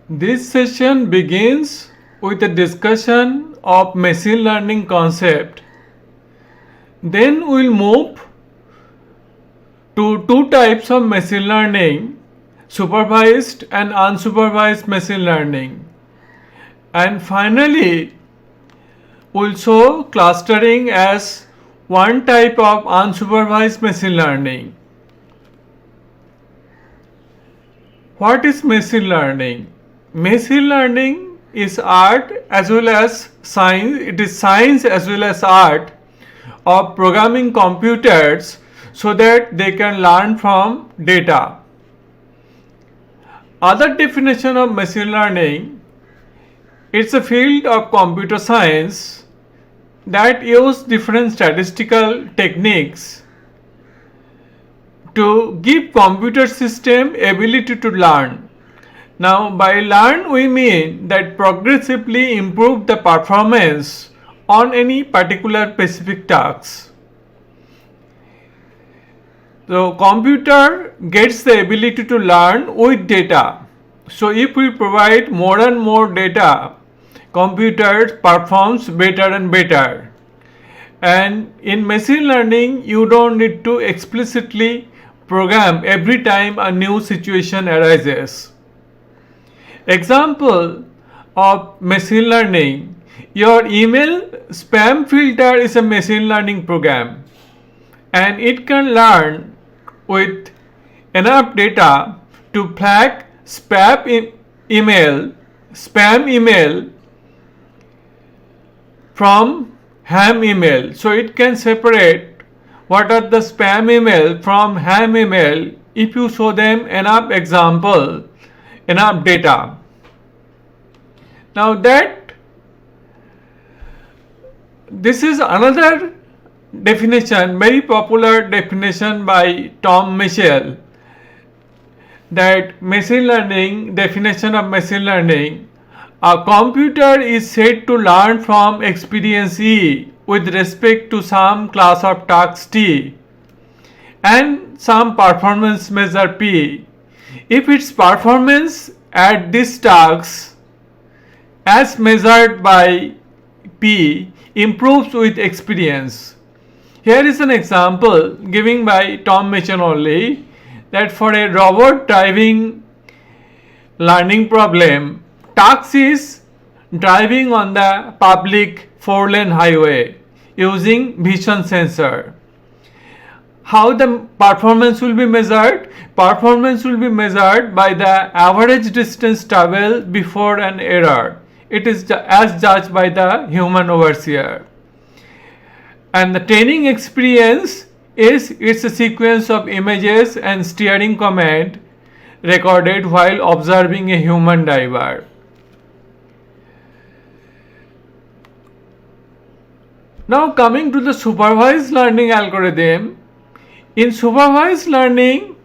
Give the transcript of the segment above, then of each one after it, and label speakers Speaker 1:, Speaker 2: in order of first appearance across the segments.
Speaker 1: This session begins with a discussion of machine learning concept. Then we'll move to two types of machine learning, supervised and unsupervised machine learning. And finally, we'll show clustering as one type of unsupervised machine learning. What is machine learning? Machine learning is art as well as science. It is science as well as art of programming computers so that they can learn from data. Other definition of machine learning, it's a field of computer science that use different statistical techniques to give computer system ability to learn. Now by learn we mean that progressively improve the performance on any particular specific task. So computer gets the ability to learn with data. So if we provide more and more data, computer performs better and better. And in machine learning, you don't need to explicitly program every time a new situation arises. Example of machine learning, your email spam filter is a machine learning program and it can learn with enough data to flag spam email from ham email. So it can separate what are the spam email from ham email if you show them enough example, enough data. Now this is another definition, very popular definition by Tom Mitchell, that machine learning, definition of machine learning, a computer is said to learn from experience E with respect to some class of tasks T and some performance measure P if its performance at this task as measured by P improves with experience. Here is an example given by Tom Mitchell only, that for a robot driving learning problem, task is driving on the public 4-lane highway using vision sensor. How the performance will be measured? Performance will be measured by the average distance traveled before an error. It is as judged by the human overseer. And the training experience is it's a sequence of images and steering command recorded while observing a human driver. Now coming to the supervised learning algorithm. In supervised learning,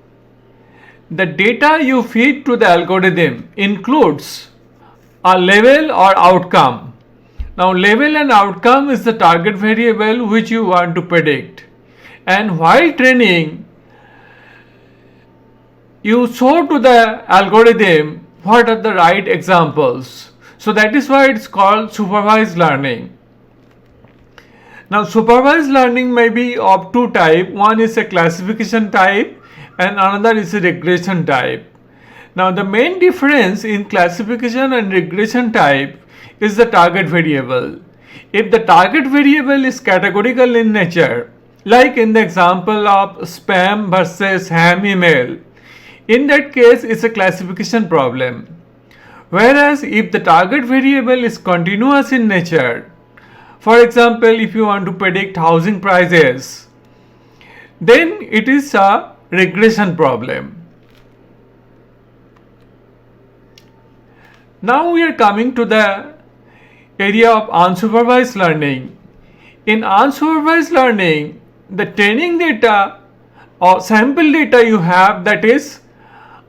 Speaker 1: the data you feed to the algorithm includes a level or outcome. Now level and outcome is the target variable which you want to predict. And while training, you show to the algorithm what are the right examples. So that is why it's called supervised learning. Now supervised learning may be of two types. One is a classification type and another is a regression type. Now the main difference in classification and regression type is the target variable. If the target variable is categorical in nature, like in the example of spam versus ham email, in that case it's a classification problem. Whereas if the target variable is continuous in nature, for example, if you want to predict housing prices, then it is a regression problem. Now we are coming to the area of unsupervised learning. In unsupervised learning, the training data or sample data you have, that is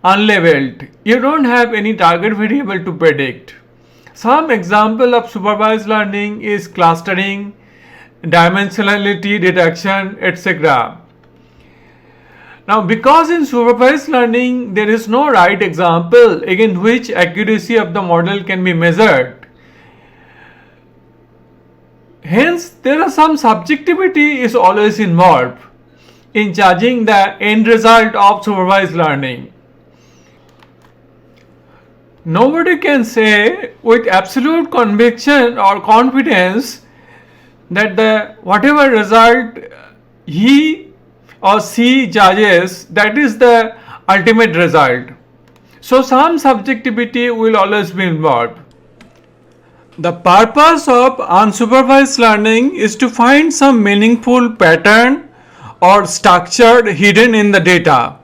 Speaker 1: unlabeled. You don't have any target variable to predict. Some example of supervised learning is clustering, dimensionality detection, etc. Now, because in supervised learning there is no right example against which accuracy of the model can be measured, hence there are some subjectivity is always involved in judging the end result of supervised learning. Nobody can say with absolute conviction or confidence that the whatever result he or she judges, that is the ultimate result. So some subjectivity will always be involved. The purpose of unsupervised learning is to find some meaningful pattern or structure hidden in the data.